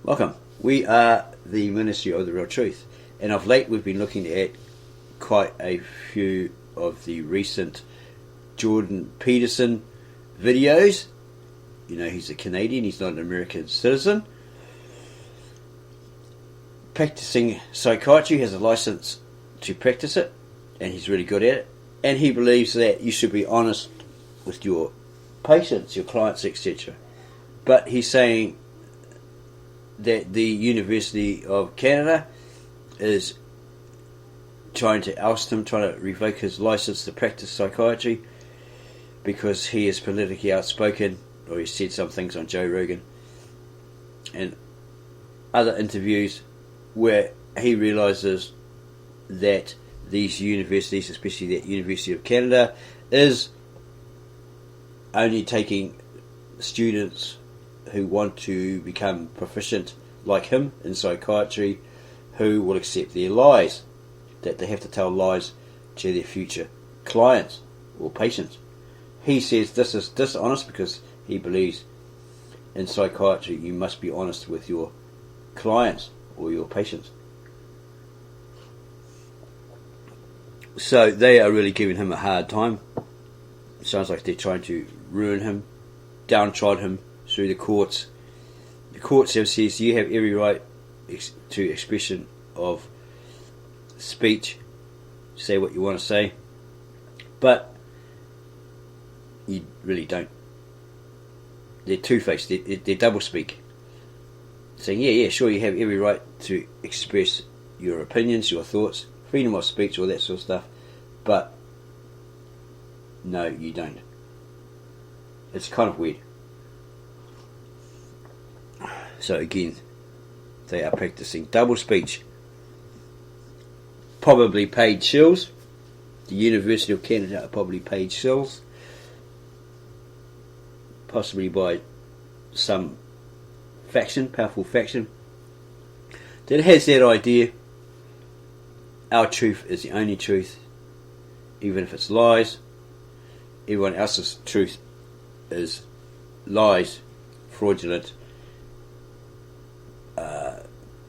Welcome. We are the Ministry of the Real Truth, and of late we've been looking at quite a few of the recent Jordan Peterson videos. You know, he's a Canadian, he's not an American citizen. Practicing psychiatry, has a license to practice it, and he's really good at it. And he believes that you should be honest with your patients, your clients, etc. But he's saying that the University of Canada is trying to oust him, trying to revoke his license to practice psychiatry because he is politically outspoken, or he said some things on Joe Rogan and other interviews where he realises that these universities, especially that University of Canada, is only taking students who want to become proficient like him in psychiatry, who will accept their lies, that they have to tell lies to their future clients or patients. He says this is dishonest because he believes in psychiatry you must be honest with your clients or your patients. So they are really giving him a hard time. It sounds like they're trying to ruin him, downtrod him through the courts. The courts have says you have every right to expression of speech, say what you want to say, but you really don't. They're two-faced, they're double-speak, saying yeah, sure, you have every right to express your opinions, your thoughts, freedom of speech, all that sort of stuff, but no, you don't. It's kind of weird. So again, they are practicing double speech. Probably paid shills. The University of Canada are probably paid shills. Possibly by some faction, powerful faction, that has that idea. Our truth is the only truth, even if it's lies. Everyone else's truth is lies, fraudulent,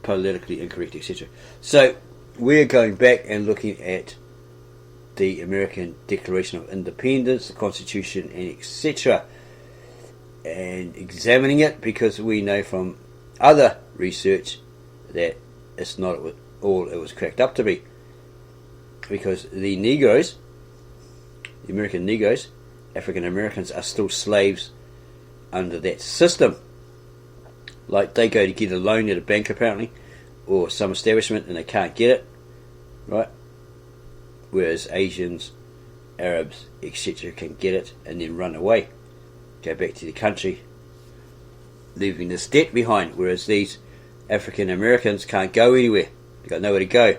politically incorrect, etc. So we're going back and looking at the American Declaration of Independence, the Constitution, and etc., and examining it, because we know from other research that it's not all it was cracked up to be, because the Negroes, the American Negroes, African Americans, are still slaves under that system. Like, they go to get a loan at a bank apparently, or some establishment, and they can't get it, right? Whereas Asians, Arabs, etc. can get it and then run away, go back to the country, leaving this debt behind, whereas these African Americans can't go anywhere. They've got nowhere to go.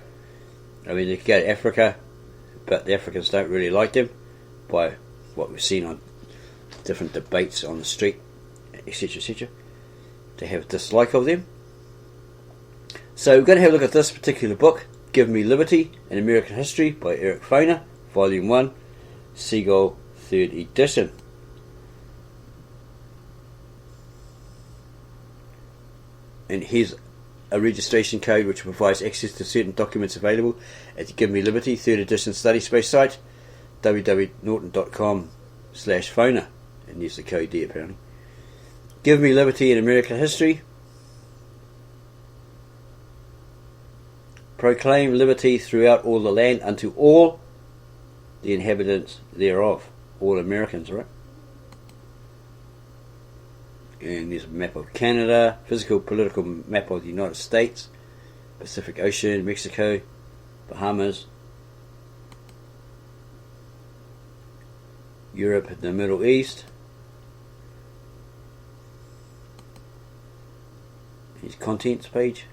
I mean, they can go to Africa, but the Africans don't really like them, by what we've seen on different debates on the street, etc., etc. They have a dislike of them. So we're going to have a look at this particular book, Give Me Liberty, An American History by Eric Foner, Volume 1, Seagull, 3rd edition. And here's a registration code which provides access to certain documents available at the Give Me Liberty 3rd edition study space site, www.norton.com/Foner, and there's the code there apparently. Give Me Liberty in American History. Proclaim liberty throughout all the land unto all the inhabitants thereof. All Americans, right? And there's a map of Canada, physical political map of the United States, Pacific Ocean, Mexico, Bahamas, Europe and the Middle East. Here's contents page.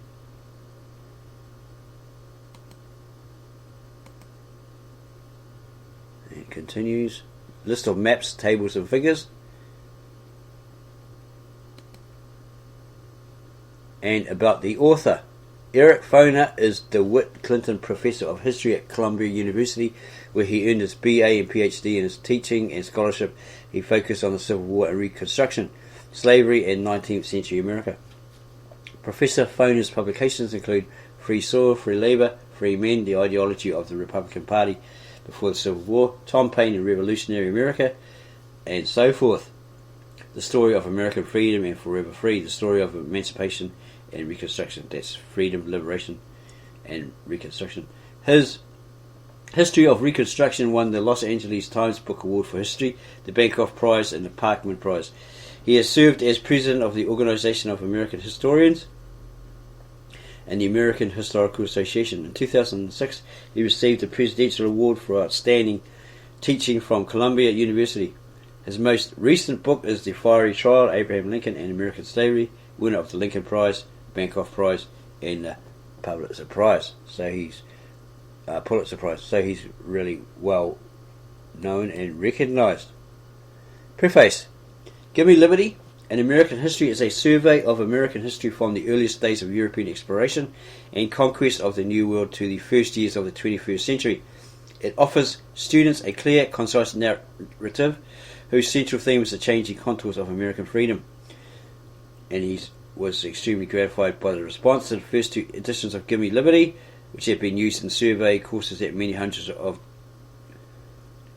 And it continues. List of maps, tables and figures. And about the author. Eric Foner is DeWitt Clinton Professor of History at Columbia University, where he earned his BA and PhD. In his teaching and scholarship, he focused on the Civil War and Reconstruction, slavery, and 19th century America. Professor Foner's publications include Free Soil, Free Labour, Free Men, The Ideology of the Republican Party Before the Civil War, Tom Paine in Revolutionary America, and so forth. The Story of American Freedom and Forever Free, The Story of Emancipation and Reconstruction. That's freedom, liberation, and reconstruction. His History of Reconstruction won the Los Angeles Times Book Award for History, the Bancroft Prize, and the Parkman Prize. He has served as president of the Organization of American Historians and the American Historical Association. In 2006, he received the Presidential Award for Outstanding Teaching from Columbia University. His most recent book is The Fiery Trial, Abraham Lincoln and American Slavery, winner of the Lincoln Prize, Bancroft Prize, and the Pulitzer Prize. So he's really well known and recognized. Preface. Give Me Liberty, An American History is a survey of American history from the earliest days of European exploration and conquest of the New World to the first years of the 21st century. It offers students a clear, concise narrative whose central theme is the changing contours of American freedom. And he was extremely gratified by the response to the first two editions of Give Me Liberty, which have been used in survey courses at many hundreds of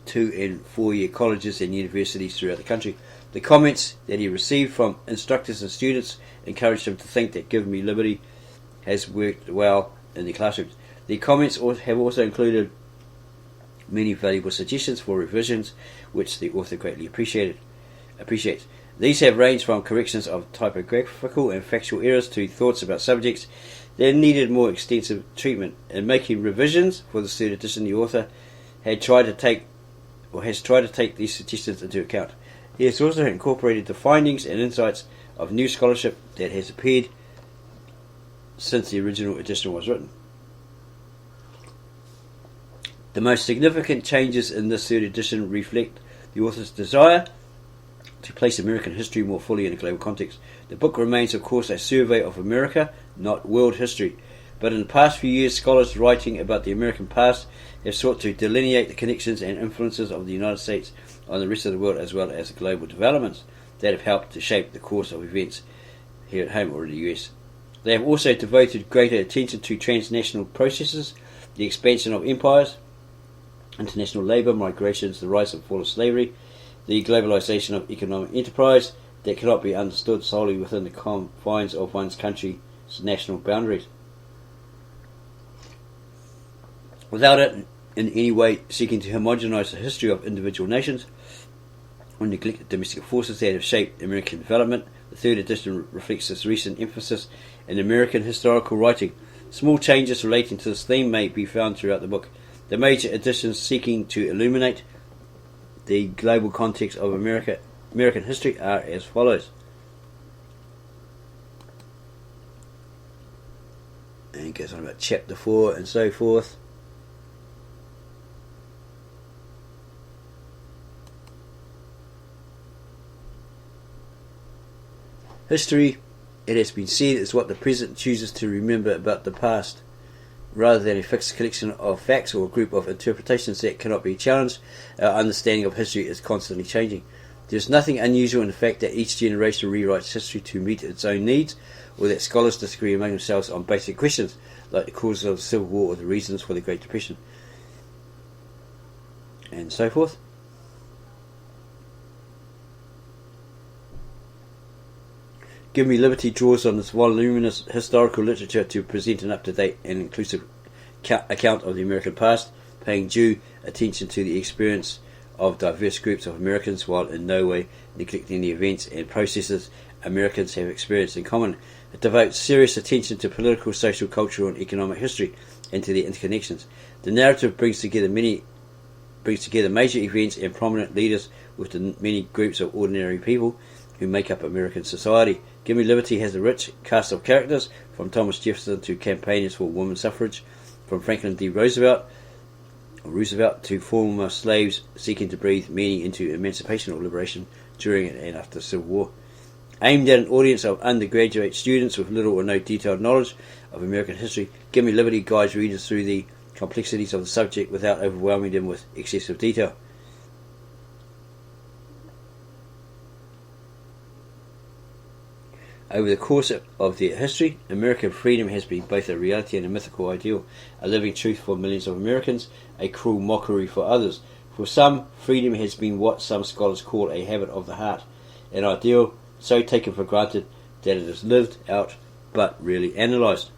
2- and 4-year colleges and universities throughout the country. The comments that he received from instructors and students encouraged him to think that Give Me Liberty has worked well in the classrooms. The comments have also included many valuable suggestions for revisions, which the author greatly appreciates. These have ranged from corrections of typographical and factual errors to thoughts about subjects that needed more extensive treatment. In making revisions for the third edition, the author has tried to take these suggestions into account. He has also incorporated the findings and insights of new scholarship that has appeared since the original edition was written. The most significant changes in this third edition reflect the author's desire to place American history more fully in a global context. The book remains, of course, a survey of America, not world history. But in the past few years, scholars writing about the American past have sought to delineate the connections and influences of the United States on the rest of the world, as well as the global developments that have helped to shape the course of events here at home or in the US. They have also devoted greater attention to transnational processes, the expansion of empires, international labour, migrations, the rise and fall of slavery, the globalization of economic enterprise that cannot be understood solely within the confines of one's country's national boundaries, without it in any way seeking to homogenize the history of individual nations or neglect the domestic forces that have shaped American development. The third edition reflects this recent emphasis in American historical writing. Small changes relating to this theme may be found throughout the book. The major editions seeking to illuminate the global context of American history are as follows. And it goes on about chapter 4 and so forth. History, it has been said, is what the present chooses to remember about the past. Rather than a fixed collection of facts or a group of interpretations that cannot be challenged, our understanding of history is constantly changing. There is nothing unusual in the fact that each generation rewrites history to meet its own needs, or that scholars disagree among themselves on basic questions like the causes of the Civil War or the reasons for the Great Depression, and so forth. Give Me Liberty draws on this voluminous historical literature to present an up-to-date and inclusive account of the American past, paying due attention to the experience of diverse groups of Americans while in no way neglecting the events and processes Americans have experienced in common. It devotes serious attention to political, social, cultural and economic history and to their interconnections. The narrative brings together major events and prominent leaders with the many groups of ordinary people who make up American society. Give Me Liberty has a rich cast of characters, from Thomas Jefferson to campaigners for women's suffrage, from Franklin D. Roosevelt to former slaves seeking to breathe meaning into emancipation or liberation during and after the Civil War. Aimed at an audience of undergraduate students with little or no detailed knowledge of American history, Give Me Liberty guides readers through the complexities of the subject without overwhelming them with excessive detail. Over the course of their history, American freedom has been both a reality and a mythical ideal, a living truth for millions of Americans, a cruel mockery for others. For some, freedom has been what some scholars call a habit of the heart, an ideal so taken for granted that it is lived out but rarely analysed.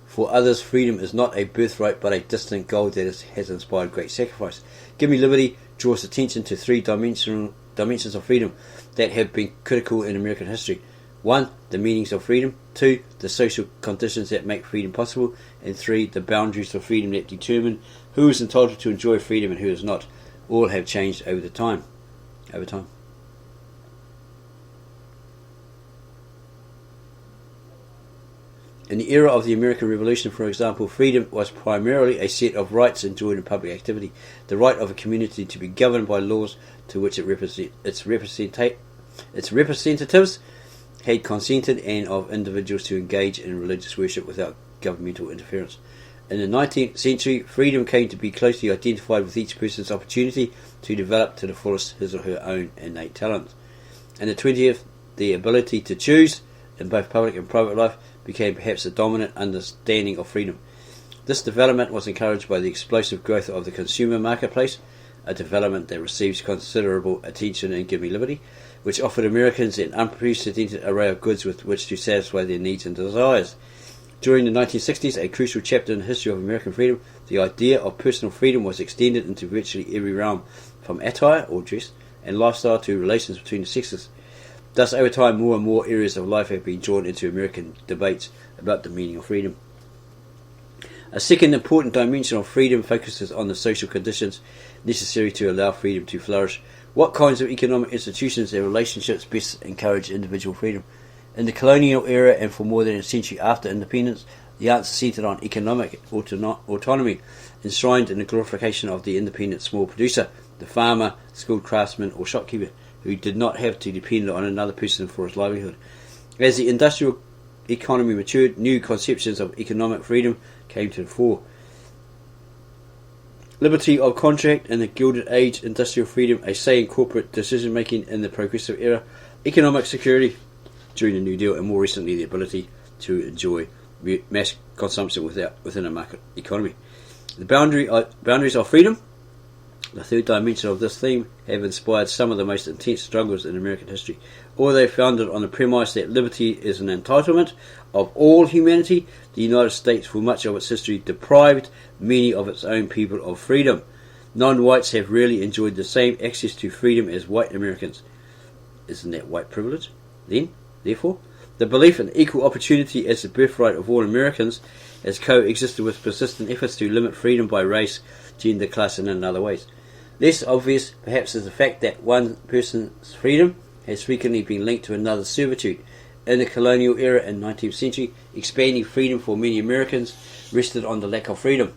For others, freedom is not a birthright but a distant goal that has inspired great sacrifice. Give Me Liberty draws attention to three dimensions of freedom that have been critical in American history. 1. The meanings of freedom. 2. The social conditions that make freedom possible. And 3. The boundaries of freedom that determine who is entitled to enjoy freedom and who is not. All have changed over time. In the era of the American Revolution, for example, freedom was primarily a set of rights enjoyed in public activity. The right of a community to be governed by laws to which its representatives had consented, and of individuals to engage in religious worship without governmental interference. In the 19th century, freedom came to be closely identified with each person's opportunity to develop to the fullest his or her own innate talents. In the 20th, the ability to choose in both public and private life became perhaps the dominant understanding of freedom. This development was encouraged by the explosive growth of the consumer marketplace, a development that receives considerable attention in Give Me Liberty, which offered Americans an unprecedented array of goods with which to satisfy their needs and desires. During the 1960s, a crucial chapter in the history of American freedom, the idea of personal freedom was extended into virtually every realm, from attire or dress and lifestyle to relations between the sexes. Thus, over time, more and more areas of life have been drawn into American debates about the meaning of freedom. A second important dimension of freedom focuses on the social conditions necessary to allow freedom to flourish. What kinds of economic institutions and relationships best encourage individual freedom? In the colonial era and for more than a century after independence, the answer centered on economic autonomy, enshrined in the glorification of the independent small producer, the farmer, skilled craftsman or shopkeeper, who did not have to depend on another person for his livelihood. As the industrial economy matured, new conceptions of economic freedom came to the fore. Liberty of contract in the Gilded Age, industrial freedom, a say in corporate decision-making in the Progressive Era, economic security during the New Deal, and more recently the ability to enjoy mass consumption within a market economy. The boundaries of freedom, the third dimension of this theme, have inspired some of the most intense struggles in American history. Although founded on the premise that liberty is an entitlement of all humanity, the United States, for much of its history, deprived many of its own people of freedom. Non-whites have rarely enjoyed the same access to freedom as white Americans. Isn't that white privilege? Therefore, the belief in equal opportunity as the birthright of all Americans has coexisted with persistent efforts to limit freedom by race, gender, class, and in other ways. Less obvious, perhaps, is the fact that one person's freedom has frequently been linked to another's servitude. In the colonial era in the 19th century, expanding freedom for many Americans rested on the lack of freedom.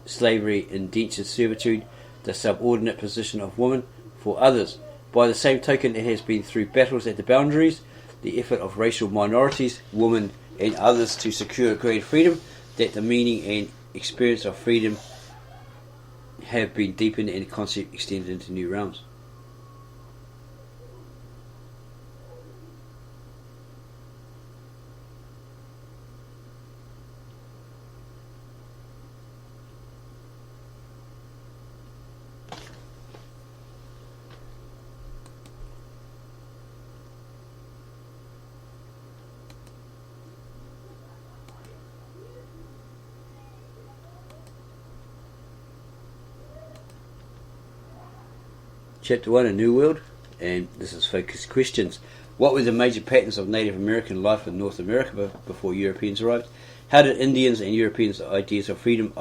Slavery, indentured servitude, the subordinate position of women for others. By the same token, it has been through battles at the boundaries, the effort of racial minorities, women and others to secure greater freedom, that the meaning and experience of freedom have been deepened and the concept extended into new realms. Chapter 1, A New World, and this is focused questions. What were the major patterns of Native American life in North America before Europeans arrived? How did Indians and Europeans' ideas of freedom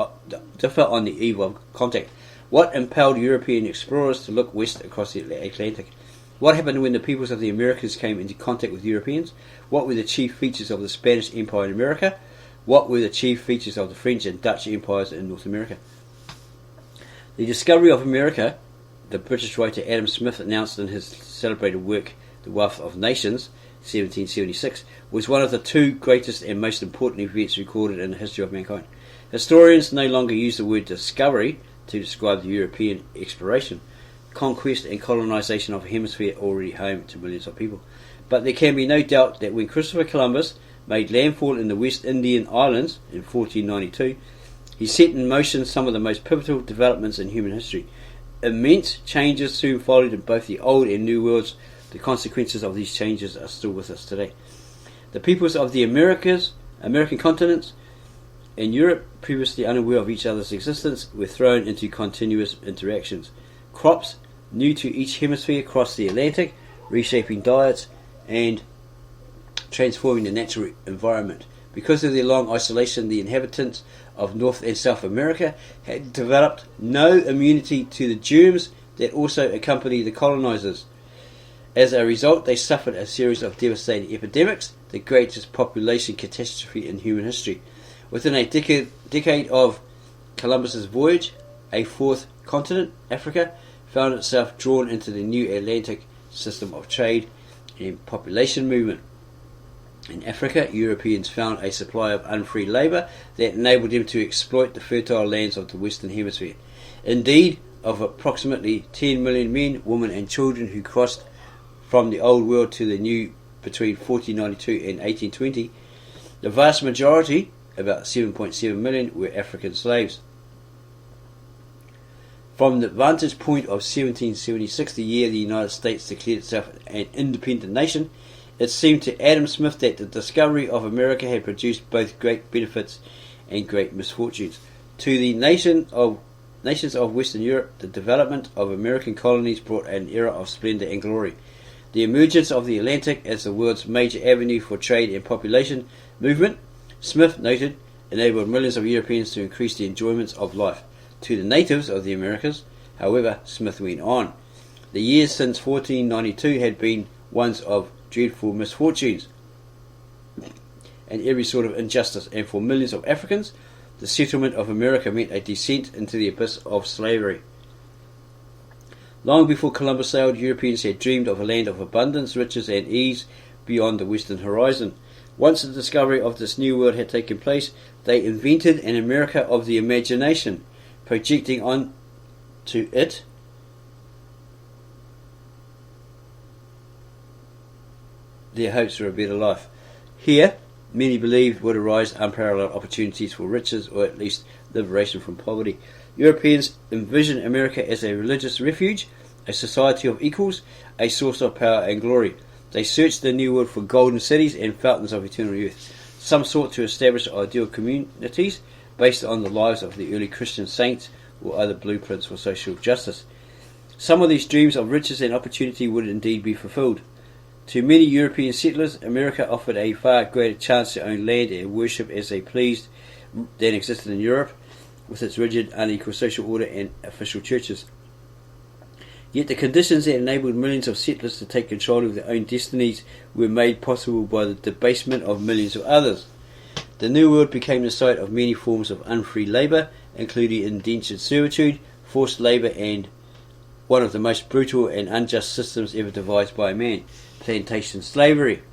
differ on the eve of contact? What impelled European explorers to look west across the Atlantic? What happened when the peoples of the Americas came into contact with Europeans? What were the chief features of the Spanish Empire in America? What were the chief features of the French and Dutch empires in North America? The discovery of America, the British writer Adam Smith announced in his celebrated work The Wealth of Nations, 1776, was one of the two greatest and most important events recorded in the history of mankind. Historians no longer use the word discovery to describe the European exploration, conquest and colonisation of a hemisphere already home to millions of people. But there can be no doubt that when Christopher Columbus made landfall in the West Indian Islands in 1492, he set in motion some of the most pivotal developments in human history. Immense changes soon followed in both the Old and New Worlds. The consequences of these changes are still with us today. The peoples of the American continents, and Europe, previously unaware of each other's existence, were thrown into continuous interactions. Crops new to each hemisphere crossed the Atlantic, reshaping diets and transforming the natural environment. Because of their long isolation, the inhabitants of North and South America had developed no immunity to the germs that also accompany the colonizers. As a result, they suffered a series of devastating epidemics, the greatest population catastrophe in human history. Within a decade of Columbus's voyage, a fourth continent, Africa, found itself drawn into the new Atlantic system of trade and population movement. In Africa, Europeans found a supply of unfree labour that enabled them to exploit the fertile lands of the Western Hemisphere. Indeed, of approximately 10 million men, women and children who crossed from the Old World to the New between 1492 and 1820, the vast majority, about 7.7 million, were African slaves. From the vantage point of 1776, the year the United States declared itself an independent nation, it seemed to Adam Smith that the discovery of America had produced both great benefits and great misfortunes. To the nations of Western Europe, the development of American colonies brought an era of splendour and glory. The emergence of the Atlantic as the world's major avenue for trade and population movement, Smith noted, enabled millions of Europeans to increase the enjoyments of life. To the natives of the Americas, however, Smith went on, the years since 1492 had been ones of dreadful misfortunes and every sort of injustice, and for millions of Africans, the settlement of America meant a descent into the abyss of slavery. Long before Columbus sailed, Europeans had dreamed of a land of abundance, riches and ease beyond the western horizon. Once the discovery of this new world had taken place, they invented an America of the imagination, projecting on to it their hopes for a better life. Here, many believed would arise unparalleled opportunities for riches, or at least liberation from poverty. Europeans envisioned America as a religious refuge, a society of equals, a source of power and glory. They searched the New World for golden cities and fountains of eternal youth. Some sought to establish ideal communities based on the lives of the early Christian saints or other blueprints for social justice. Some of these dreams of riches and opportunity would indeed be fulfilled. To many European settlers, America offered a far greater chance to own land and worship as they pleased than existed in Europe, with its rigid, unequal social order and official churches. Yet the conditions that enabled millions of settlers to take control of their own destinies were made possible by the debasement of millions of others. The New World became the site of many forms of unfree labour, including indentured servitude, forced labour, and one of the most brutal and unjust systems ever devised by man, plantation slavery,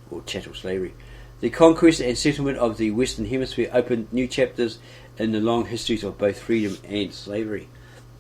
or chattel slavery. The conquest and settlement of the Western Hemisphere opened new chapters in the long histories of both freedom and slavery.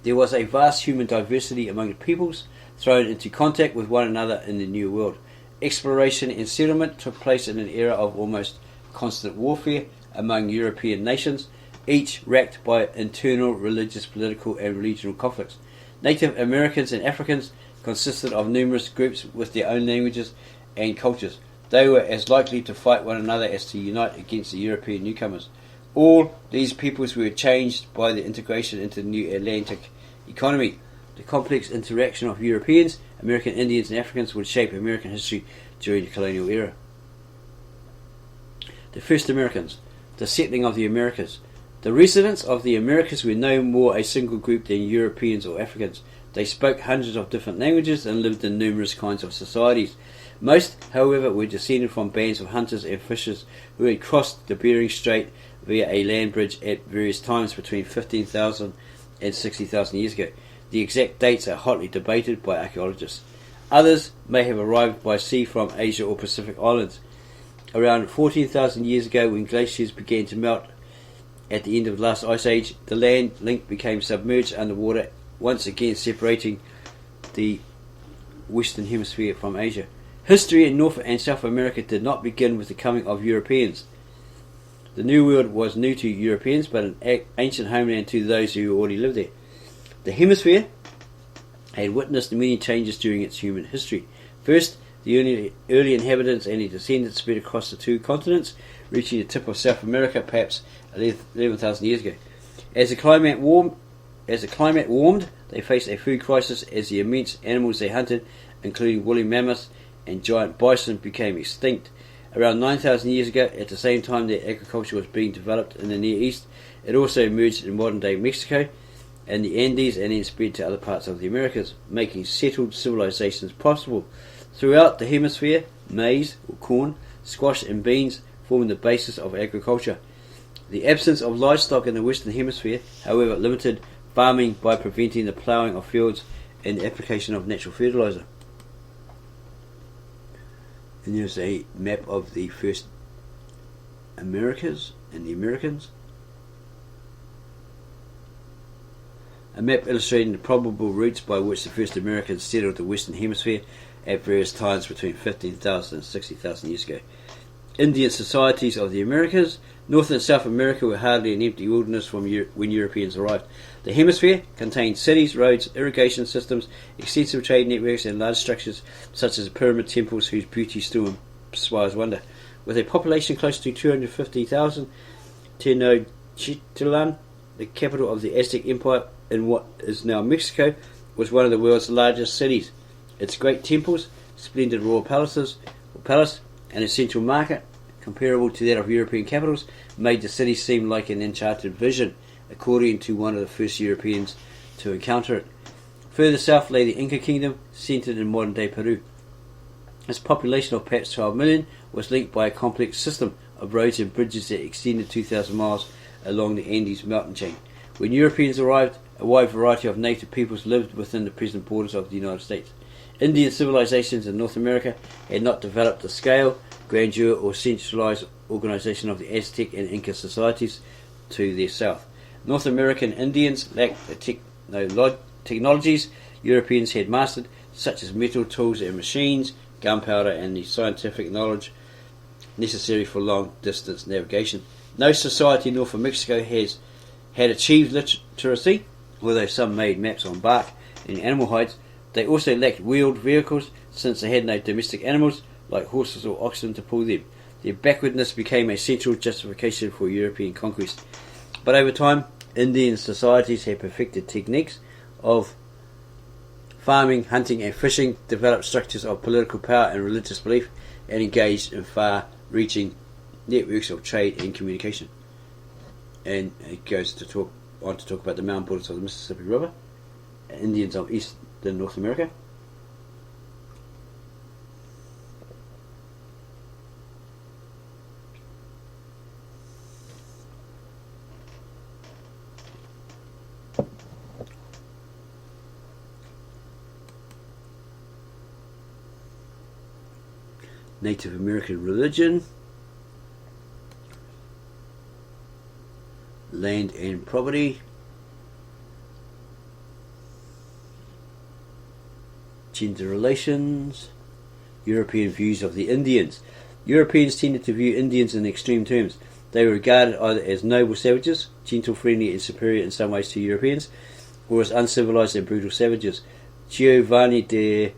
There was a vast human diversity among the peoples thrown into contact with one another in the New World. Exploration and settlement took place in an era of almost constant warfare among European nations, each racked by internal religious, political and regional conflicts. Native Americans and Africans consisted of numerous groups with their own languages and cultures. They were as likely to fight one another as to unite against the European newcomers. All these peoples were changed by the integration into the new Atlantic economy. The complex interaction of Europeans, American Indians and Africans would shape American history during the colonial era. The first Americans, the settling of the Americas. The residents of the Americas were no more a single group than Europeans or Africans. They spoke hundreds of different languages and lived in numerous kinds of societies. Most, however, were descended from bands of hunters and fishers who had crossed the Bering Strait via a land bridge at various times between 15,000 and 60,000 years ago. The exact dates are hotly debated by archaeologists. Others may have arrived by sea from Asia or Pacific Islands. Around 14,000 years ago, when glaciers began to melt At the end of the last ice age, the land link became submerged underwater, once again separating the Western Hemisphere from Asia. History in North and South America did not begin with the coming of Europeans. The New World was new to Europeans, but an ancient homeland to those who already lived there. The hemisphere had witnessed many changes during its human history. First, the early inhabitants and their descendants spread across the two continents, reaching the tip of South America perhaps 11,000 years ago. As the climate warmed, they faced a food crisis as the immense animals they hunted, including woolly mammoths and giant bison, became extinct. Around 9,000 years ago, at the same time that agriculture was being developed in the Near East, it also emerged in modern-day Mexico and the Andes, and then spread to other parts of the Americas, making settled civilizations possible. Throughout the hemisphere, maize, or corn, squash and beans formed the basis of agriculture. The absence of livestock in the Western Hemisphere, however, limited farming by preventing the ploughing of fields and the application of natural fertilizer. And there's a map of the first Americas and the Americans. A map illustrating the probable routes by which the first Americans settled the Western Hemisphere at various times between 15,000 and 60,000 years ago. Indian societies of the Americas. North and South America were hardly an empty wilderness when Europeans arrived. The hemisphere contained cities, roads, irrigation systems, extensive trade networks, and large structures such as pyramid temples whose beauty still inspires wonder. With a population close to 250,000, Tenochtitlan, the capital of the Aztec Empire in what is now Mexico, was one of the world's largest cities. Its great temples, splendid royal palace, and a central market, comparable to that of European capitals, made the city seem like an enchanted vision, according to one of the first Europeans to encounter it. Further south lay the Inca kingdom, centered in modern-day Peru. Its population of perhaps 12 million was linked by a complex system of roads and bridges that extended 2,000 miles along the Andes mountain chain. When Europeans arrived, a wide variety of native peoples lived within the present borders of the United States. Indian civilizations in North America had not developed the scale, grandeur, or centralized organization of the Aztec and Inca societies to their south. North American Indians lacked the technologies Europeans had mastered, such as metal tools and machines, gunpowder, and the scientific knowledge necessary for long-distance navigation. No society north of Mexico had achieved literacy, although some made maps on bark and animal hides. They also lacked wheeled vehicles, since they had no domestic animals like horses or oxen to pull them. Their backwardness became a central justification for European conquest. But over time, Indian societies had perfected techniques of farming, hunting and fishing, developed structures of political power and religious belief, and engaged in far-reaching networks of trade and communication. And it goes to talk about the mountain borders of the Mississippi River, Indians of Eastern North America. Native American religion, land and property, gender relations, European views of the Indians. Europeans tended to view Indians in extreme terms. They were regarded either as noble savages, gentle, friendly and superior in some ways to Europeans, or as uncivilized and brutal savages. Giovanni de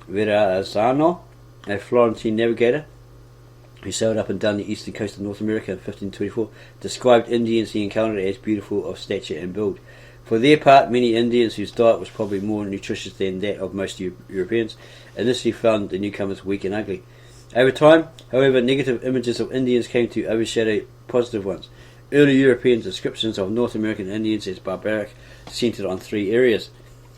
Verrazzano, a Florentine navigator who sailed up and down the eastern coast of North America in 1524, described Indians he encountered as beautiful of stature and build. For their part, many Indians whose diet was probably more nutritious than that of most Europeans initially found the newcomers weak and ugly. Over time, however, negative images of Indians came to overshadow positive ones. Early European descriptions of North American Indians as barbaric centered on three areas: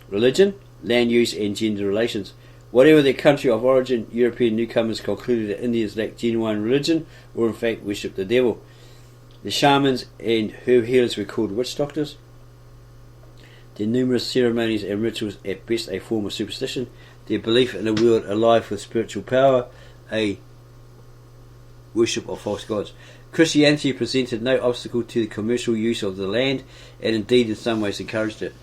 religion, land use and gender relations. Whatever their country of origin, European newcomers concluded that Indians lacked genuine religion, or in fact worshipped the devil. The shamans and herb healers were called witch doctors. Their numerous ceremonies and rituals, at best a form of superstition. Their belief in a world alive with spiritual power, a worship of false gods. Christianity presented no obstacle to the commercial use of the land, and indeed in some ways encouraged it,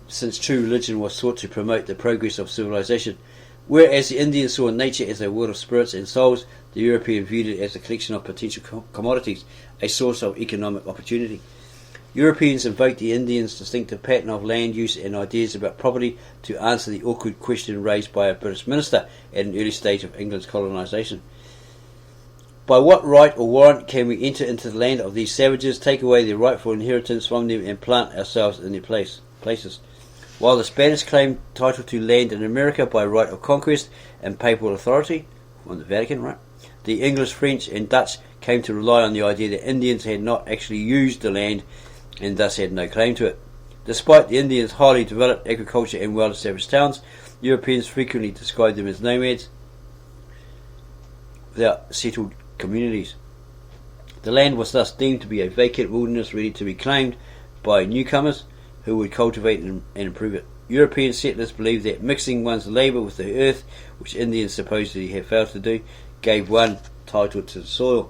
since true religion was sought to promote the progress of civilization. Whereas the Indians saw nature as a world of spirits and souls, the European viewed it as a collection of potential commodities, a source of economic opportunity. Europeans invoked the Indians' distinctive pattern of land use and ideas about property to answer the awkward question raised by a British minister at an early stage of England's colonisation. By what right or warrant can we enter into the land of these savages, take away their rightful inheritance from them, and plant ourselves in their places? While the Spanish claimed title to land in America by right of conquest and papal authority, from the Vatican, right? The English, French and Dutch came to rely on the idea that Indians had not actually used the land and thus had no claim to it. Despite the Indians' highly developed agriculture and well-established towns, Europeans frequently described them as nomads without settled communities. The land was thus deemed to be a vacant wilderness ready to be claimed by newcomers who would cultivate and improve it. European settlers believed that mixing one's labour with the earth, which Indians supposedly had failed to do, gave one title to the soil.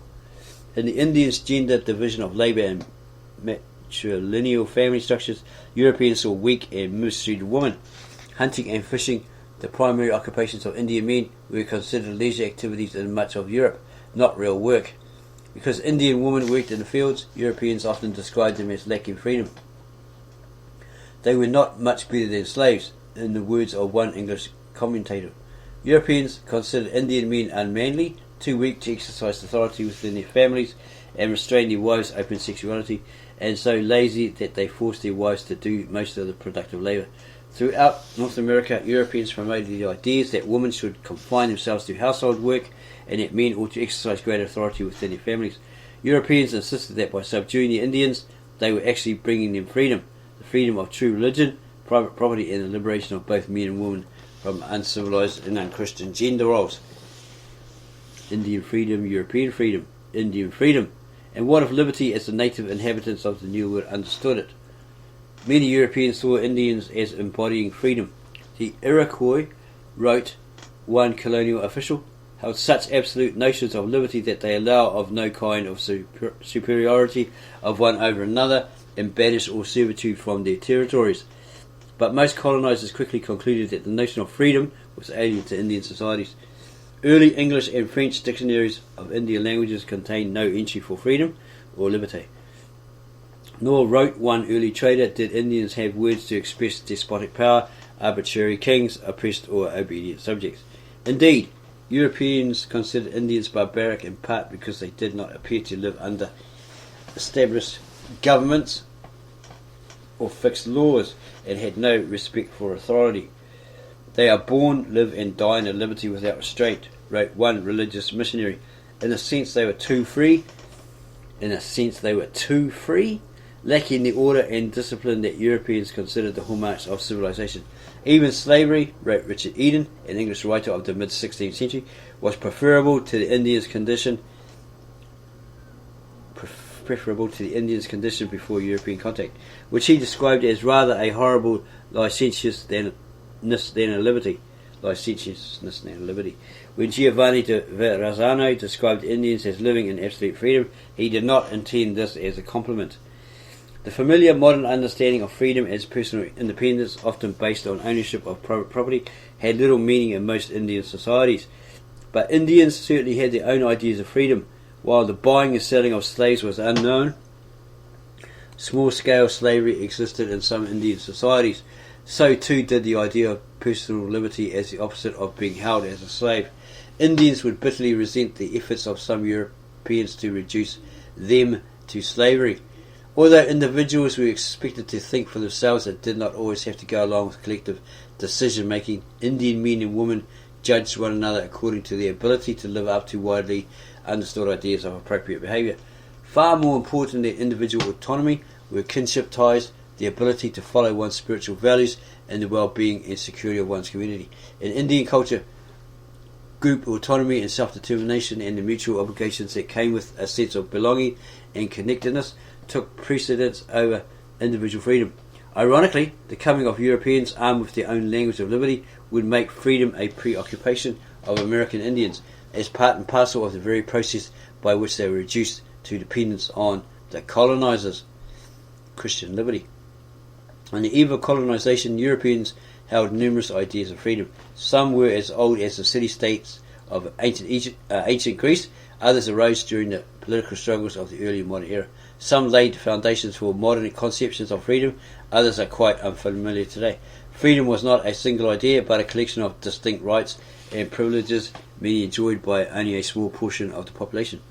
In the Indians' gender division of labour and matrilineal family structures, Europeans saw weak and mistreated women. Hunting and fishing, the primary occupations of Indian men, were considered leisure activities in much of Europe, not real work. Because Indian women worked in the fields, Europeans often described them as lacking freedom. They were not much better than slaves, in the words of one English commentator. Europeans considered Indian men unmanly, too weak to exercise authority within their families and restrain their wives' open sexuality, and so lazy that they forced their wives to do most of the productive labour. Throughout North America, Europeans promoted the ideas that women should confine themselves to household work and that men ought to exercise greater authority within their families. Europeans insisted that by subduing the Indians, they were actually bringing them freedom, the freedom of true religion, private property, and the liberation of both men and women from uncivilized and unchristian gender roles. Indian freedom, European freedom, Indian freedom. And what of liberty as the native inhabitants of the New World understood it? Many Europeans saw Indians as embodying freedom. The Iroquois, wrote one colonial official, held such absolute notions of liberty that they allow of no kind of superiority of one over another and banish all servitude from their territories. But most colonizers quickly concluded that the notion of freedom was alien to Indian societies. Early English and French dictionaries of Indian languages contained no entry for freedom or liberty. Nor, wrote one early trader, did Indians have words to express despotic power, arbitrary kings, oppressed or obedient subjects. Indeed, Europeans considered Indians barbaric in part because they did not appear to live under established governments or fixed laws and had no respect for authority. They are born, live and die in a liberty without restraint, wrote one religious missionary. In a sense they were too free, lacking the order and discipline that Europeans considered the hallmarks of civilization. Even slavery, wrote Richard Eden, an English writer of the mid-16th century, was preferable to the Indians' condition before European contact, which he described as rather a horrible licentiousness than a liberty. When Giovanni de Verrazzano described Indians as living in absolute freedom, he did not intend this as a compliment. The familiar modern understanding of freedom as personal independence, often based on ownership of private property, had little meaning in most Indian societies. But Indians certainly had their own ideas of freedom. While the buying and selling of slaves was unknown, small-scale slavery existed in some Indian societies. So too did the idea of personal liberty as the opposite of being held as a slave. Indians would bitterly resent the efforts of some Europeans to reduce them to slavery. Although individuals were expected to think for themselves and did not always have to go along with collective decision-making, Indian men and women judged one another according to their ability to live up to widely understood ideas of appropriate behaviour. Far more important than individual autonomy were kinship ties, the ability to follow one's spiritual values, and the well-being and security of one's community. In Indian culture, group autonomy and self-determination and the mutual obligations that came with a sense of belonging and connectedness took precedence over individual freedom. Ironically, the coming of Europeans armed with their own language of liberty would make freedom a preoccupation of American Indians, as part and parcel of the very process by which they were reduced to dependence on the colonizers. Christian liberty. On the eve of colonization, Europeans held numerous ideas of freedom. Some were as old as the city-states of ancient Greece. Others arose during the political struggles of the early modern era. Some laid foundations for modern conceptions of freedom. Others are quite unfamiliar today. Freedom was not a single idea, but a collection of distinct rights and privileges, many enjoyed by only a small portion of the population.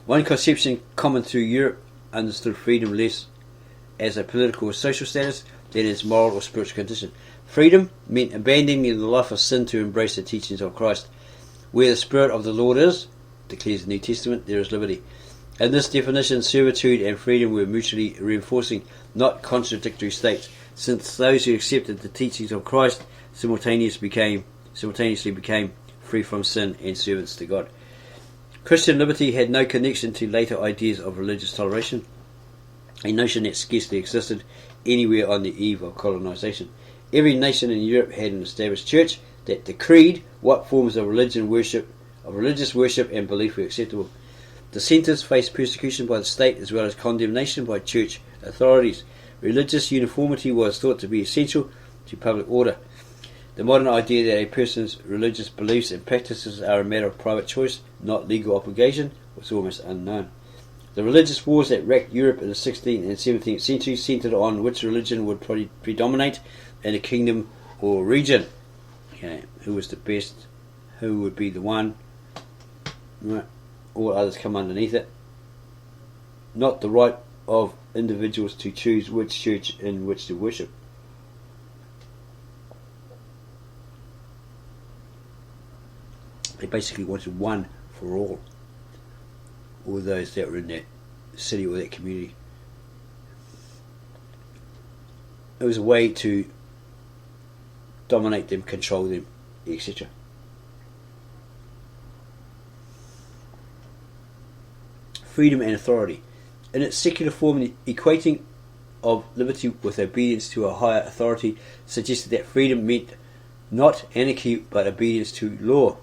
One conception common through Europe understood freedom less as a political or social status than as moral or spiritual condition. Freedom meant abandoning the life of sin to embrace the teachings of Christ. Where the Spirit of the Lord is, declares the New Testament, there is liberty. In this definition, servitude and freedom were mutually reinforcing, not contradictory states, since those who accepted the teachings of Christ simultaneously became free from sin and servants to God. Christian liberty had no connection to later ideas of religious toleration, a notion that scarcely existed anywhere on the eve of colonization. Every nation in Europe had an established church that decreed what forms of religious worship and belief were acceptable. Dissenters faced persecution by the state as well as condemnation by church authorities. Religious uniformity was thought to be essential to public order. The modern idea that a person's religious beliefs and practices are a matter of private choice, not legal obligation, was almost unknown. The religious wars that racked Europe in the 16th and 17th centuries centered on which religion would predominate in a kingdom or region. Okay, who was the best? Who would be the one? Right. All others come underneath it. Not the right of individuals to choose which church in which to worship. They basically wanted one for all those that were in that city or that community. It was a way to dominate them, control them, etc. Freedom and authority. In its secular form, the equating of liberty with obedience to a higher authority suggested that freedom meant not anarchy but obedience to law.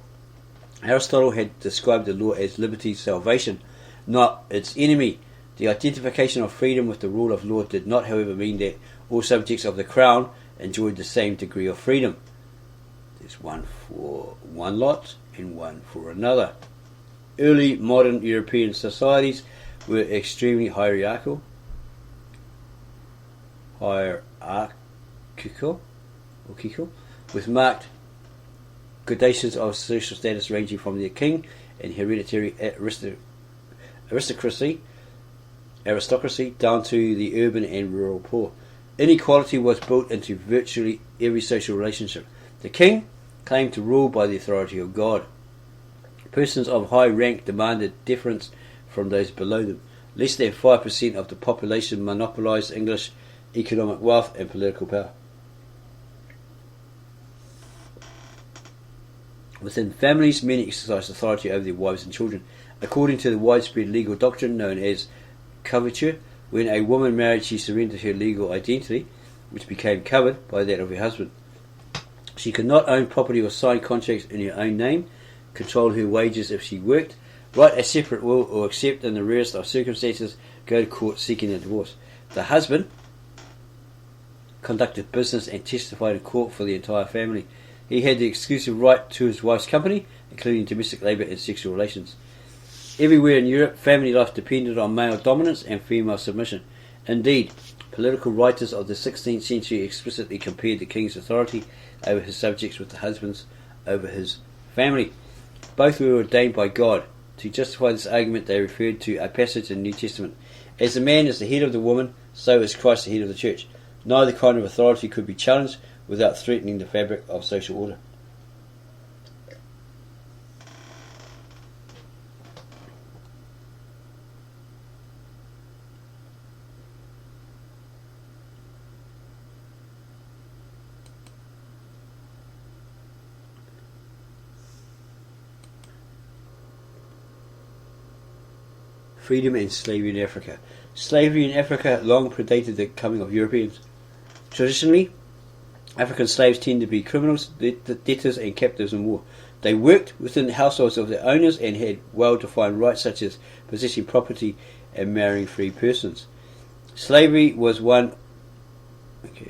Aristotle had described the law as liberty's salvation, not its enemy. The identification of freedom with the rule of law did not, however, mean that all subjects of the crown enjoyed the same degree of freedom. There's one for one lot and one for another. Early modern European societies were extremely hierarchical, with marked gradations of social status ranging from the king and hereditary aristocracy down to the urban and rural poor. Inequality was built into virtually every social relationship. The king claimed to rule by the authority of God. Persons of high rank demanded deference from those below them. Less than 5% of the population monopolized English economic wealth and political power. Within families, men exercised authority over their wives and children. According to the widespread legal doctrine known as coverture, when a woman married, she surrendered her legal identity, which became covered by that of her husband. She could not own property or sign contracts in her own name, control her wages if she worked, write a separate will, or accept, in the rarest of circumstances, go to court seeking a divorce. The husband conducted business and testified in court for the entire family. He had the exclusive right to his wife's company, including domestic labour and sexual relations. Everywhere in Europe, family life depended on male dominance and female submission. Indeed, political writers of the 16th century explicitly compared the king's authority over his subjects with the husband's over his family. Both were ordained by God. To justify this argument, they referred to a passage in the New Testament. As the man is the head of the woman, so is Christ the head of the church. Neither kind of authority could be challenged without threatening the fabric of social order. Freedom and slavery in Africa. Slavery in Africa long predated the coming of Europeans. Traditionally, African slaves tended to be criminals, debtors and captives in war. They worked within the households of their owners and had well-defined rights such as possessing property and marrying free persons. Slavery was one.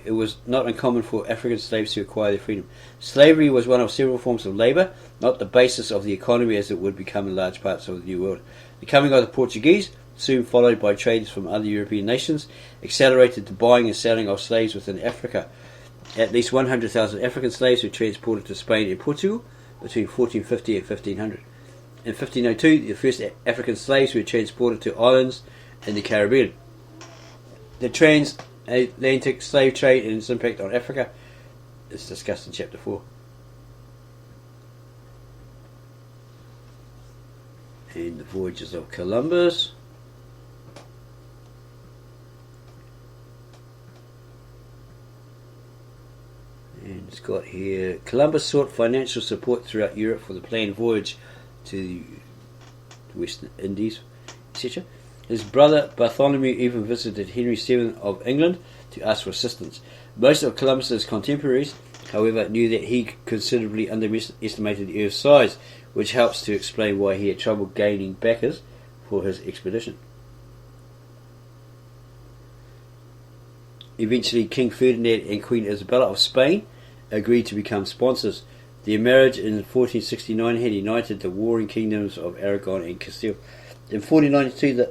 It was not uncommon for African slaves to acquire their freedom. Slavery was one of several forms of labour, not the basis of the economy as it would become in large parts of the New World. The coming of the Portuguese, soon followed by traders from other European nations, accelerated the buying and selling of slaves within Africa. At least 100,000 African slaves were transported to Spain and Portugal between 1450 and 1500. In 1502, the first African slaves were transported to islands in the Caribbean. The transatlantic slave trade and its impact on Africa is discussed in Chapter 4. And the voyages of Columbus. And it's got here, Columbus sought financial support throughout Europe for the planned voyage to the West Indies, etc. His brother Bartholomew even visited Henry VII of England to ask for assistance. Most of Columbus's contemporaries, however, knew that he considerably underestimated the Earth's size, which helps to explain why he had trouble gaining backers for his expedition. Eventually, King Ferdinand and Queen Isabella of Spain agreed to become sponsors. Their marriage in 1469 had united the warring kingdoms of Aragon and Castile. In 1492,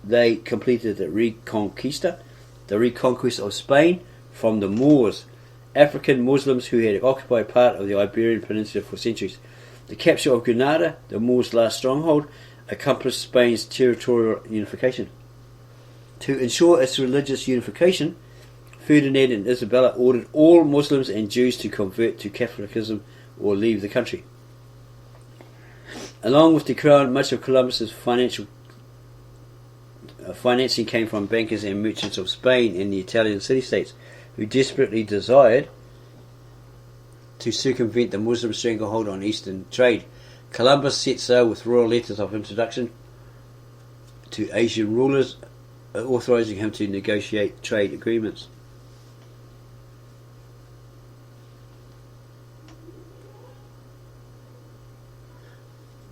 they completed the reconquest of Spain from the Moors, African Muslims who had occupied part of the Iberian Peninsula for centuries. The capture of Granada, the Moors' last stronghold, accomplished Spain's territorial unification. To ensure its religious unification, Ferdinand and Isabella ordered all Muslims and Jews to convert to Catholicism or leave the country. Along with the crown, much of Columbus's financing came from bankers and merchants of Spain and the Italian city-states, who desperately desired to circumvent the Muslim stranglehold on eastern trade. Columbus set sail with royal letters of introduction to Asian rulers, authorizing him to negotiate trade agreements.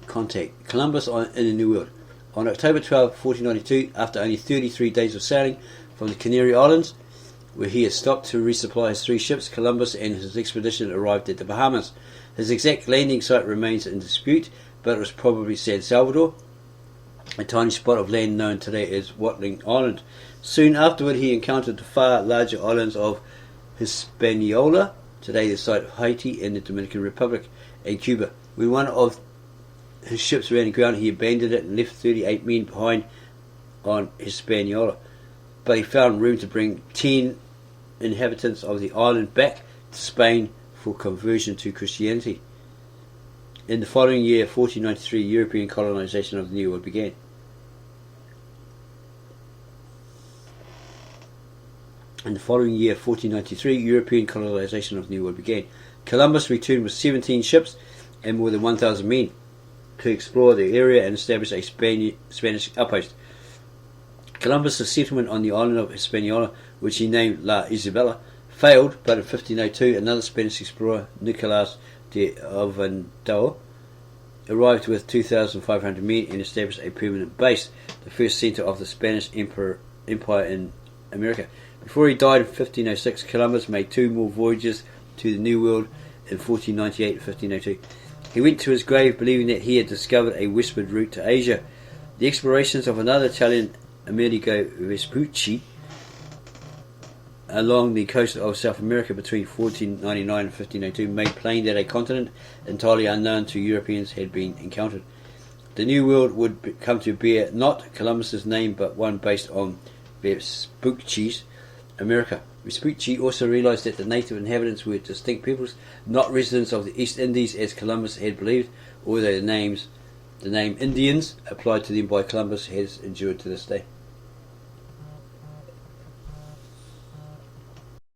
Contact Columbus in the New World. On October 12, 1492, after only 33 days of sailing from the Canary Islands, where he had stopped to resupply his 3 ships, Columbus and his expedition arrived at the Bahamas. His exact landing site remains in dispute, but it was probably San Salvador, a tiny spot of land known today as Watling Island. Soon afterward, he encountered the far larger islands of Hispaniola, today the site of Haiti and the Dominican Republic, and Cuba. When one of his ships ran aground, he abandoned it and left 38 men behind on Hispaniola. But he found room to bring 10 inhabitants of the island back to Spain for conversion to Christianity. In the following year, 1493, European colonization of the New World began. Columbus returned with 17 ships and more than 1,000 men to explore the area and establish a Spanish outpost. Columbus's settlement on the island of Hispaniola, which he named La Isabela, failed, but in 1502 another Spanish explorer, Nicolas de Ovando, arrived with 2,500 men and established a permanent base, the first centre of the Spanish Empire in America. Before he died in 1506, Columbus made 2 more voyages to the New World in 1498 and 1502. He went to his grave believing that he had discovered a westward route to Asia. The explorations of another Italian, Amerigo Vespucci, along the coast of South America between 1499 and 1502 made plain that a continent entirely unknown to Europeans had been encountered. The New World would come to bear not Columbus's name but one based on Vespucci's America. Vespucci also realized that the native inhabitants were distinct peoples, not residents of the East Indies as Columbus had believed, although the name Indians applied to them by Columbus has endured to this day.